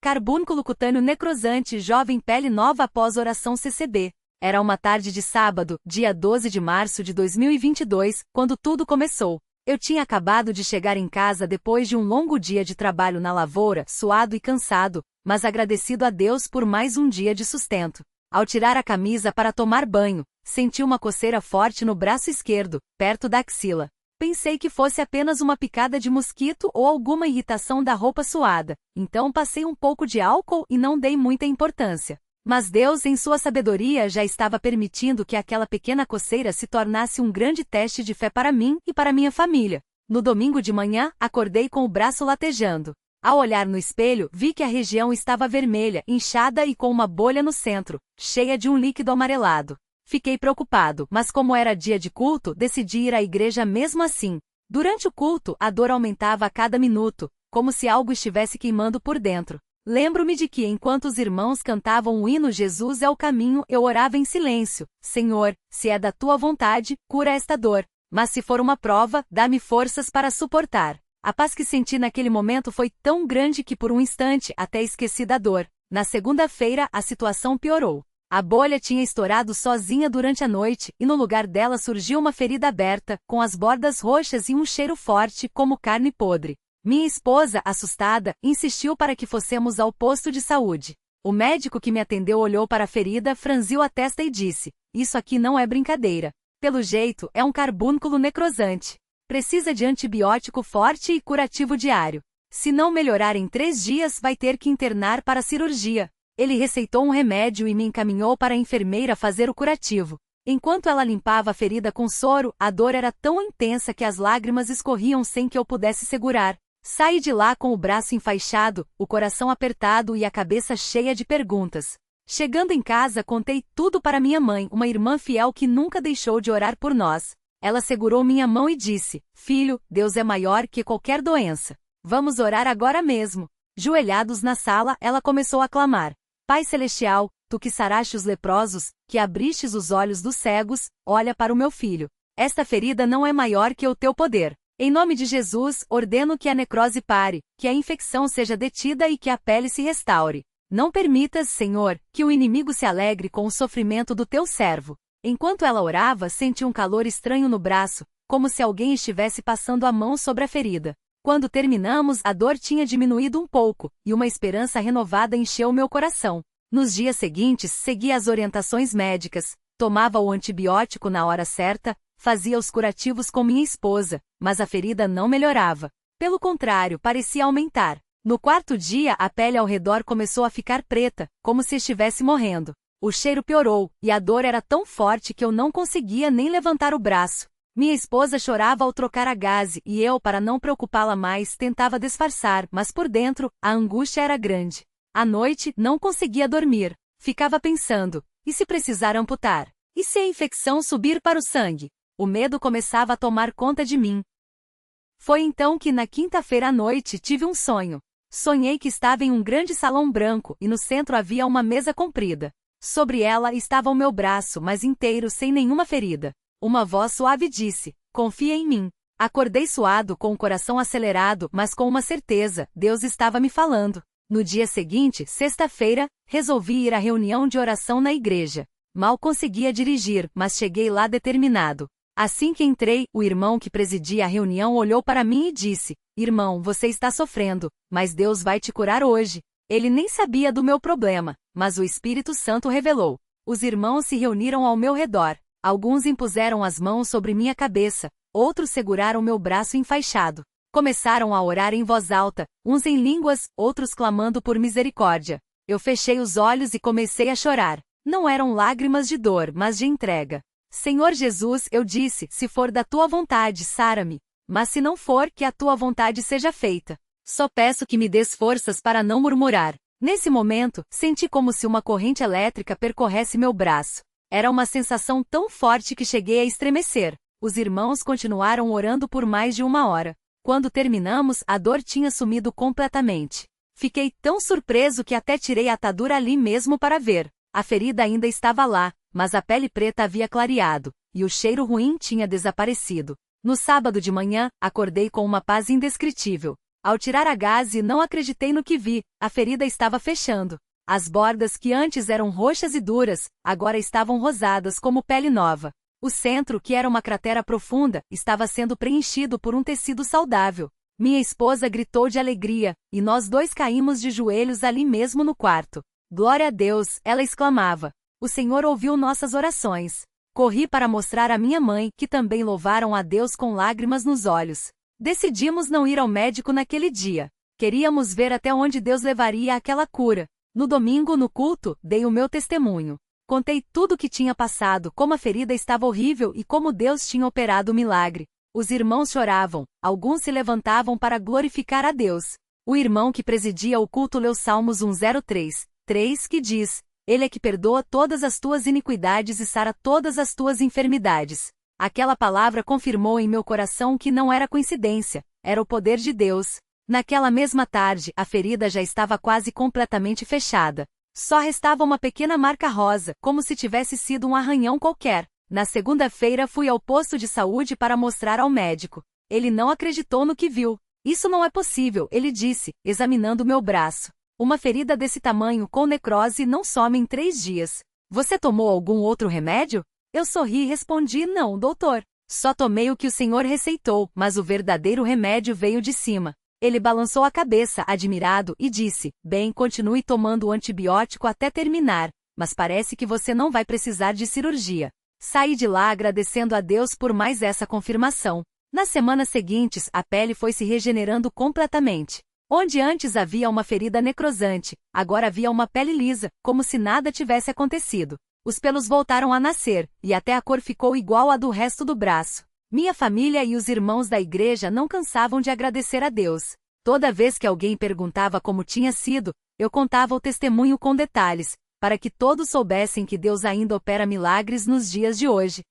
Carbúnculo cutâneo necrosante, jovem pele nova após oração CCB. Era uma tarde de sábado, dia 12 de março de 2022, quando tudo começou. Eu tinha acabado de chegar em casa depois de um longo dia de trabalho na lavoura, suado e cansado, mas agradecido a Deus por mais um dia de sustento. Ao tirar a camisa para tomar banho, senti uma coceira forte no braço esquerdo, perto da axila. Pensei que fosse apenas uma picada de mosquito ou alguma irritação da roupa suada, então passei um pouco de álcool e não dei muita importância. Mas Deus, em sua sabedoria, já estava permitindo que aquela pequena coceira se tornasse um grande teste de fé para mim e para minha família. No domingo de manhã, acordei com o braço latejando. Ao olhar no espelho, vi que a região estava vermelha, inchada e com uma bolha no centro, cheia de um líquido amarelado. Fiquei preocupado, mas como era dia de culto, decidi ir à igreja mesmo assim. Durante o culto, a dor aumentava a cada minuto, como se algo estivesse queimando por dentro. Lembro-me de que enquanto os irmãos cantavam o hino Jesus é o caminho, eu orava em silêncio. Senhor, se é da tua vontade, cura esta dor. Mas se for uma prova, dá-me forças para suportar. A paz que senti naquele momento foi tão grande que por um instante até esqueci da dor. Na segunda-feira, a situação piorou. A bolha tinha estourado sozinha durante a noite, e no lugar dela surgiu uma ferida aberta, com as bordas roxas e um cheiro forte como carne podre. Minha esposa, assustada, insistiu para que fossemos ao posto de saúde. O médico que me atendeu olhou para a ferida, franziu a testa e disse: "Isso aqui não é brincadeira. Pelo jeito, é um carbúnculo necrosante. Precisa de antibiótico forte e curativo diário. Se não melhorar em 3 dias, vai ter que internar para cirurgia." Ele receitou um remédio e me encaminhou para a enfermeira fazer o curativo. Enquanto ela limpava a ferida com soro, a dor era tão intensa que as lágrimas escorriam sem que eu pudesse segurar. Saí de lá com o braço enfaixado, o coração apertado e a cabeça cheia de perguntas. Chegando em casa, contei tudo para minha mãe, uma irmã fiel que nunca deixou de orar por nós. Ela segurou minha mão e disse: "Filho, Deus é maior que qualquer doença. Vamos orar agora mesmo." Joelhados na sala, ela começou a clamar: "Pai Celestial, tu que saraste os leprosos, que abristes os olhos dos cegos, olha para o meu filho. Esta ferida não é maior que o teu poder. Em nome de Jesus, ordeno que a necrose pare, que a infecção seja detida e que a pele se restaure. Não permitas, Senhor, que o inimigo se alegre com o sofrimento do teu servo." Enquanto ela orava, senti um calor estranho no braço, como se alguém estivesse passando a mão sobre a ferida. Quando terminamos, a dor tinha diminuído um pouco, e uma esperança renovada encheu meu coração. Nos dias seguintes, segui as orientações médicas, tomava o antibiótico na hora certa, fazia os curativos com minha esposa, mas a ferida não melhorava. Pelo contrário, parecia aumentar. No 4º dia, a pele ao redor começou a ficar preta, como se estivesse morrendo. O cheiro piorou, e a dor era tão forte que eu não conseguia nem levantar o braço. Minha esposa chorava ao trocar a gaze e eu, para não preocupá-la mais, tentava disfarçar, mas por dentro, a angústia era grande. À noite, não conseguia dormir. Ficava pensando: e se precisar amputar? E se a infecção subir para o sangue? O medo começava a tomar conta de mim. Foi então que na quinta-feira à noite tive um sonho. Sonhei que estava em um grande salão branco e no centro havia uma mesa comprida. Sobre ela estava o meu braço, mas inteiro, sem nenhuma ferida. Uma voz suave disse: "Confia em mim." Acordei suado, com o coração acelerado, mas com uma certeza: Deus estava me falando. No dia seguinte, sexta-feira, resolvi ir à reunião de oração na igreja. Mal conseguia dirigir, mas cheguei lá determinado. Assim que entrei, o irmão que presidia a reunião olhou para mim e disse: "Irmão, você está sofrendo, mas Deus vai te curar hoje." Ele nem sabia do meu problema, mas o Espírito Santo revelou. Os irmãos se reuniram ao meu redor. Alguns impuseram as mãos sobre minha cabeça, outros seguraram meu braço enfaixado. Começaram a orar em voz alta, uns em línguas, outros clamando por misericórdia. Eu fechei os olhos e comecei a chorar. Não eram lágrimas de dor, mas de entrega. "Senhor Jesus", eu disse, "se for da tua vontade, sara-me. Mas se não for, que a tua vontade seja feita. Só peço que me des forças para não murmurar." Nesse momento, senti como se uma corrente elétrica percorresse meu braço. Era uma sensação tão forte que cheguei a estremecer. Os irmãos continuaram orando por mais de 1 hora. Quando terminamos, a dor tinha sumido completamente. Fiquei tão surpreso que até tirei a atadura ali mesmo para ver. A ferida ainda estava lá, mas a pele preta havia clareado, e o cheiro ruim tinha desaparecido. No sábado de manhã, acordei com uma paz indescritível. Ao tirar a gaze, não acreditei no que vi, a ferida estava fechando. As bordas que antes eram roxas e duras, agora estavam rosadas como pele nova. O centro, que era uma cratera profunda, estava sendo preenchido por um tecido saudável. Minha esposa gritou de alegria, e nós dois caímos de joelhos ali mesmo no quarto. Glória a Deus, ela exclamava. O Senhor ouviu nossas orações. Corri para mostrar à minha mãe, que também louvaram a Deus com lágrimas nos olhos. Decidimos não ir ao médico naquele dia. Queríamos ver até onde Deus levaria aquela cura. No domingo, no culto, dei o meu testemunho. Contei tudo o que tinha passado, como a ferida estava horrível e como Deus tinha operado o milagre. Os irmãos choravam, alguns se levantavam para glorificar a Deus. O irmão que presidia o culto leu Salmos 103:3, que diz: Ele é que perdoa todas as tuas iniquidades e sara todas as tuas enfermidades. Aquela palavra confirmou em meu coração que não era coincidência, era o poder de Deus. Naquela mesma tarde, a ferida já estava quase completamente fechada. Só restava uma pequena marca rosa, como se tivesse sido um arranhão qualquer. Na segunda-feira fui ao posto de saúde para mostrar ao médico. Ele não acreditou no que viu. Isso não é possível, ele disse, examinando meu braço. Uma ferida desse tamanho com necrose não some em 3 dias. Você tomou algum outro remédio? Eu sorri e respondi: não, doutor. Só tomei o que o senhor receitou, mas o verdadeiro remédio veio de cima. Ele balançou a cabeça, admirado, e disse: bem, continue tomando o antibiótico até terminar, mas parece que você não vai precisar de cirurgia. Saí de lá agradecendo a Deus por mais essa confirmação. Nas semanas seguintes, a pele foi se regenerando completamente. Onde antes havia uma ferida necrosante, agora havia uma pele lisa, como se nada tivesse acontecido. Os pelos voltaram a nascer, e até a cor ficou igual à do resto do braço. Minha família e os irmãos da igreja não cansavam de agradecer a Deus. Toda vez que alguém perguntava como tinha sido, eu contava o testemunho com detalhes, para que todos soubessem que Deus ainda opera milagres nos dias de hoje.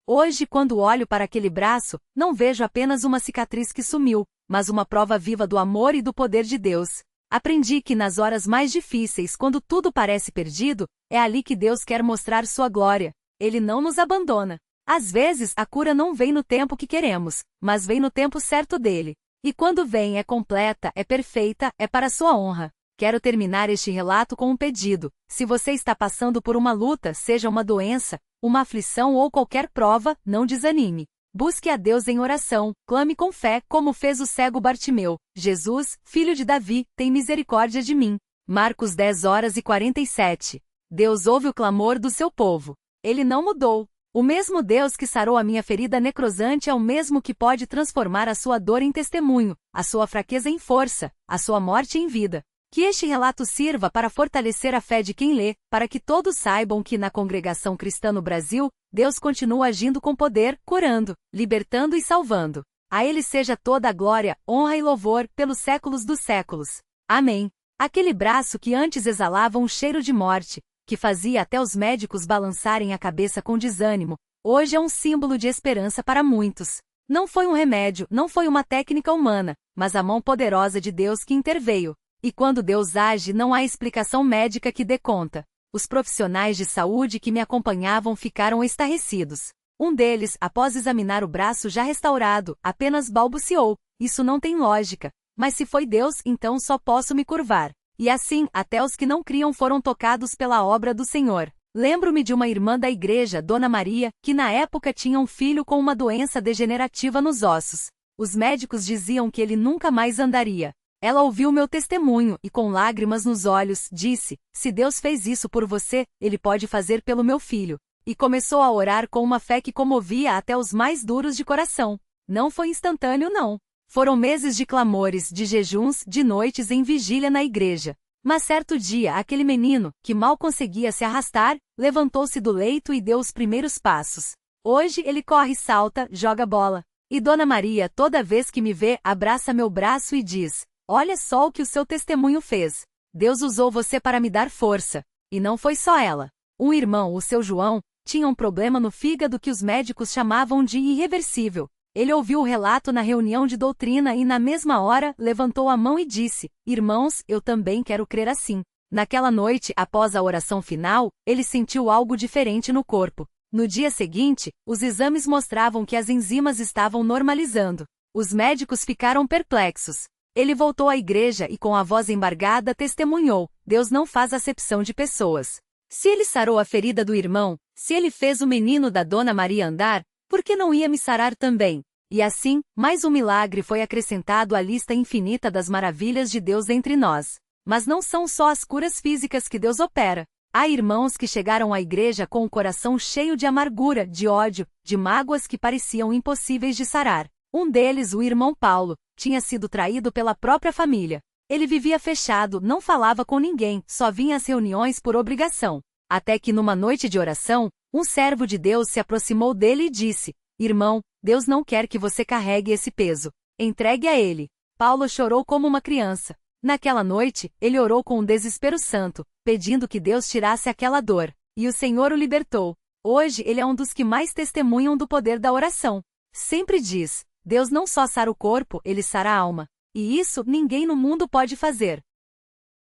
Hoje, quando olho para aquele braço, não vejo apenas uma cicatriz que sumiu, mas uma prova viva do amor e do poder de Deus. Aprendi que nas horas mais difíceis, quando tudo parece perdido, é ali que Deus quer mostrar sua glória. Ele não nos abandona. Às vezes, a cura não vem no tempo que queremos, mas vem no tempo certo dele. E quando vem, é completa, é perfeita, é para sua honra. Quero terminar este relato com um pedido. Se você está passando por uma luta, seja uma doença, uma aflição ou qualquer prova, não desanime. Busque a Deus em oração, clame com fé, como fez o cego Bartimeu. Jesus, filho de Davi, tem misericórdia de mim. Marcos 10:47. Deus ouve o clamor do seu povo. Ele não mudou. O mesmo Deus que sarou a minha ferida necrosante é o mesmo que pode transformar a sua dor em testemunho, a sua fraqueza em força, a sua morte em vida. Que este relato sirva para fortalecer a fé de quem lê, para que todos saibam que na congregação cristã no Brasil, Deus continua agindo com poder, curando, libertando e salvando. A Ele seja toda a glória, honra e louvor, pelos séculos dos séculos. Amém. Aquele braço que antes exalava um cheiro de morte, que fazia até os médicos balançarem a cabeça com desânimo, hoje é um símbolo de esperança para muitos. Não foi um remédio, não foi uma técnica humana, mas a mão poderosa de Deus que interveio. E quando Deus age, não há explicação médica que dê conta. Os profissionais de saúde que me acompanhavam ficaram estarrecidos. Um deles, após examinar o braço já restaurado, apenas balbuciou: isso não tem lógica. Mas se foi Deus, então só posso me curvar. E assim, até os que não criam foram tocados pela obra do Senhor. Lembro-me de uma irmã da igreja, Dona Maria, que na época tinha um filho com uma doença degenerativa nos ossos. Os médicos diziam que ele nunca mais andaria. Ela ouviu meu testemunho e, com lágrimas nos olhos, disse: se Deus fez isso por você, Ele pode fazer pelo meu filho. E começou a orar com uma fé que comovia até os mais duros de coração. Não foi instantâneo, não. Foram meses de clamores, de jejuns, de noites em vigília na igreja. Mas certo dia, aquele menino, que mal conseguia se arrastar, levantou-se do leito e deu os primeiros passos. Hoje ele corre, salta, joga bola. E Dona Maria, toda vez que me vê, abraça meu braço e diz: olha só o que o seu testemunho fez. Deus usou você para me dar força. E não foi só ela. Um irmão, o seu João, tinha um problema no fígado que os médicos chamavam de irreversível. Ele ouviu o relato na reunião de doutrina e, na mesma hora, levantou a mão e disse: irmãos, eu também quero crer assim. Naquela noite, após a oração final, ele sentiu algo diferente no corpo. No dia seguinte, os exames mostravam que as enzimas estavam normalizando. Os médicos ficaram perplexos. Ele voltou à igreja e com a voz embargada testemunhou: Deus não faz acepção de pessoas. Se ele sarou a ferida do irmão, se ele fez o menino da Dona Maria andar, por que não ia me sarar também? E assim, mais um milagre foi acrescentado à lista infinita das maravilhas de Deus entre nós. Mas não são só as curas físicas que Deus opera. Há irmãos que chegaram à igreja com o coração cheio de amargura, de ódio, de mágoas que pareciam impossíveis de sarar. Um deles, o irmão Paulo, tinha sido traído pela própria família. Ele vivia fechado, não falava com ninguém, só vinha às reuniões por obrigação. Até que numa noite de oração, um servo de Deus se aproximou dele e disse: Irmão, Deus não quer que você carregue esse peso. Entregue a ele. Paulo chorou como uma criança. Naquela noite, ele orou com um desespero santo, pedindo que Deus tirasse aquela dor. E o Senhor o libertou. Hoje ele é um dos que mais testemunham do poder da oração. Sempre diz: Deus não só sara o corpo, ele sara a alma. E isso ninguém no mundo pode fazer.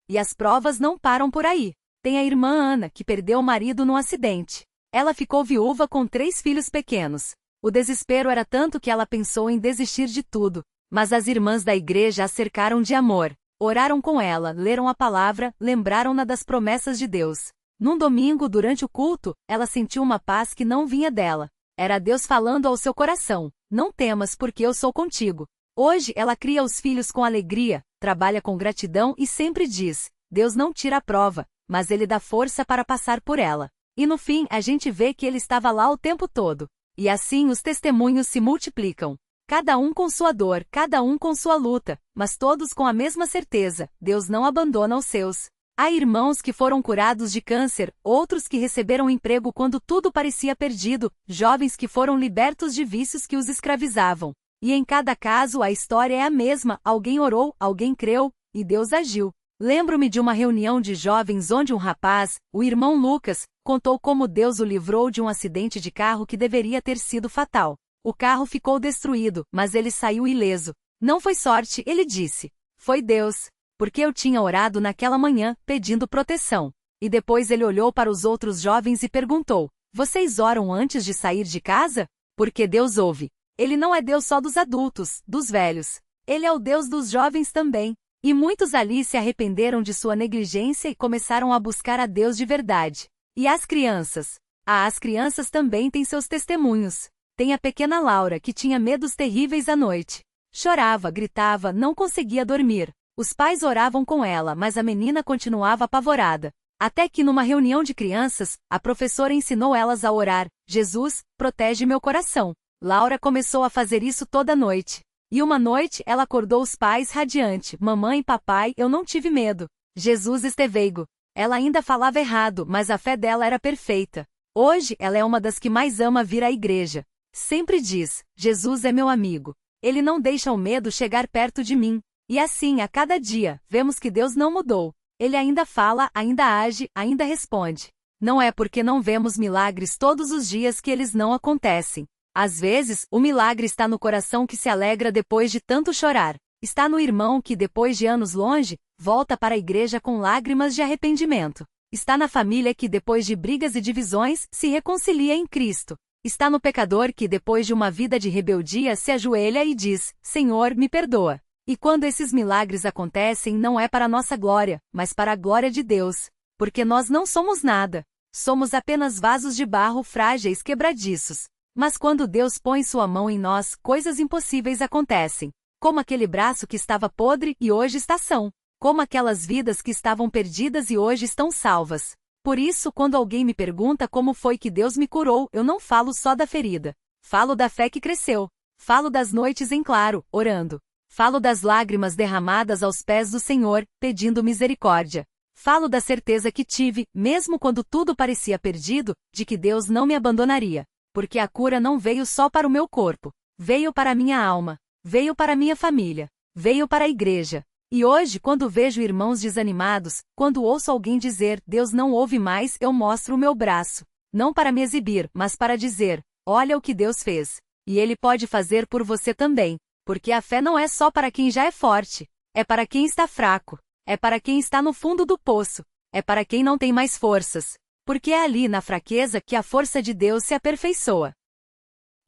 E as provas não param por aí. Tem a irmã Ana, que perdeu o marido num acidente. Ela ficou viúva com 3 filhos pequenos. O desespero era tanto que ela pensou em desistir de tudo. Mas as irmãs da igreja a cercaram de amor. Oraram com ela, leram a palavra, lembraram-na das promessas de Deus. Num domingo, durante o culto, ela sentiu uma paz que não vinha dela. Era Deus falando ao seu coração: Não temas, porque eu sou contigo. Hoje ela cria os filhos com alegria, trabalha com gratidão e sempre diz: Deus não tira a prova, mas Ele dá força para passar por ela. E no fim a gente vê que Ele estava lá o tempo todo. E assim os testemunhos se multiplicam. Cada um com sua dor, cada um com sua luta, mas todos com a mesma certeza: Deus não abandona os seus. Há irmãos que foram curados de câncer, outros que receberam emprego quando tudo parecia perdido, jovens que foram libertos de vícios que os escravizavam. E em cada caso a história é a mesma: alguém orou, alguém creu, e Deus agiu. Lembro-me de uma reunião de jovens onde um rapaz, o irmão Lucas, contou como Deus o livrou de um acidente de carro que deveria ter sido fatal. O carro ficou destruído, mas ele saiu ileso. Não foi sorte, ele disse. Foi Deus. Porque eu tinha orado naquela manhã, pedindo proteção. E depois ele olhou para os outros jovens e perguntou: Vocês oram antes de sair de casa? Porque Deus ouve. Ele não é Deus só dos adultos, dos velhos. Ele é o Deus dos jovens também. E muitos ali se arrependeram de sua negligência e começaram a buscar a Deus de verdade. E as crianças? As crianças também têm seus testemunhos. Tem a pequena Laura, que tinha medos terríveis à noite. Chorava, gritava, não conseguia dormir. Os pais oravam com ela, mas a menina continuava apavorada. Até que numa reunião de crianças, a professora ensinou elas a orar: Jesus, protege meu coração. Laura começou a fazer isso toda noite. E uma noite ela acordou os pais radiante: Mamãe, papai, eu não tive medo. Jesus esteveigo. Ela ainda falava errado, mas a fé dela era perfeita. Hoje ela é uma das que mais ama vir à igreja. Sempre diz: Jesus é meu amigo. Ele não deixa o medo chegar perto de mim. E assim, a cada dia, vemos que Deus não mudou. Ele ainda fala, ainda age, ainda responde. Não é porque não vemos milagres todos os dias que eles não acontecem. Às vezes, o milagre está no coração que se alegra depois de tanto chorar. Está no irmão que, depois de anos longe, volta para a igreja com lágrimas de arrependimento. Está na família que, depois de brigas e divisões, se reconcilia em Cristo. Está no pecador que, depois de uma vida de rebeldia, se ajoelha e diz: Senhor, me perdoa. E quando esses milagres acontecem, não é para nossa glória, mas para a glória de Deus. Porque nós não somos nada. Somos apenas vasos de barro frágeis, quebradiços. Mas quando Deus põe sua mão em nós, coisas impossíveis acontecem. Como aquele braço que estava podre e hoje está são. Como aquelas vidas que estavam perdidas e hoje estão salvas. Por isso, quando alguém me pergunta como foi que Deus me curou, eu não falo só da ferida. Falo da fé que cresceu. Falo das noites em claro, orando. Falo das lágrimas derramadas aos pés do Senhor, pedindo misericórdia. Falo da certeza que tive, mesmo quando tudo parecia perdido, de que Deus não me abandonaria. Porque a cura não veio só para o meu corpo. Veio para a minha alma. Veio para a minha família. Veio para a igreja. E hoje, quando vejo irmãos desanimados, quando ouço alguém dizer: Deus não ouve mais, eu mostro o meu braço. Não para me exibir, mas para dizer: olha o que Deus fez. E Ele pode fazer por você também. Porque a fé não é só para quem já é forte. É para quem está fraco. É para quem está no fundo do poço. É para quem não tem mais forças. Porque é ali na fraqueza que a força de Deus se aperfeiçoa.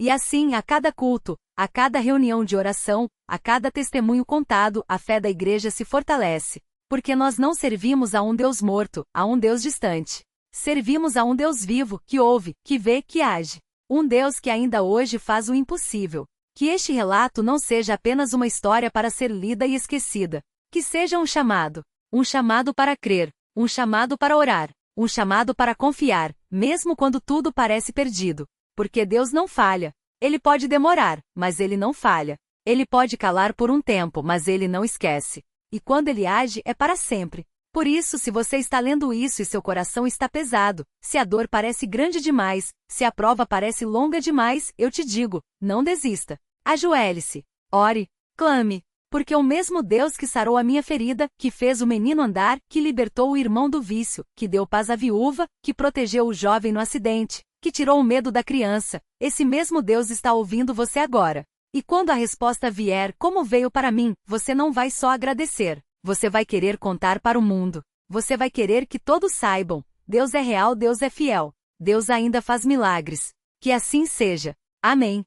E assim, a cada culto, a cada reunião de oração, a cada testemunho contado, a fé da igreja se fortalece. Porque nós não servimos a um Deus morto, a um Deus distante. Servimos a um Deus vivo, que ouve, que vê, que age. Um Deus que ainda hoje faz o impossível. Que este relato não seja apenas uma história para ser lida e esquecida. Que seja um chamado para crer, um chamado para orar, um chamado para confiar, mesmo quando tudo parece perdido. Porque Deus não falha. Ele pode demorar, mas ele não falha. Ele pode calar por um tempo, mas ele não esquece. E quando ele age, é para sempre. Por isso, se você está lendo isso e seu coração está pesado, se a dor parece grande demais, se a prova parece longa demais, eu te digo, não desista. Ajoelhe-se, ore, clame, porque o mesmo Deus que sarou a minha ferida, que fez o menino andar, que libertou o irmão do vício, que deu paz à viúva, que protegeu o jovem no acidente, que tirou o medo da criança, esse mesmo Deus está ouvindo você agora. E quando a resposta vier, como veio para mim, você não vai só agradecer. Você vai querer contar para o mundo. Você vai querer que todos saibam. Deus é real, Deus é fiel. Deus ainda faz milagres. Que assim seja. Amém.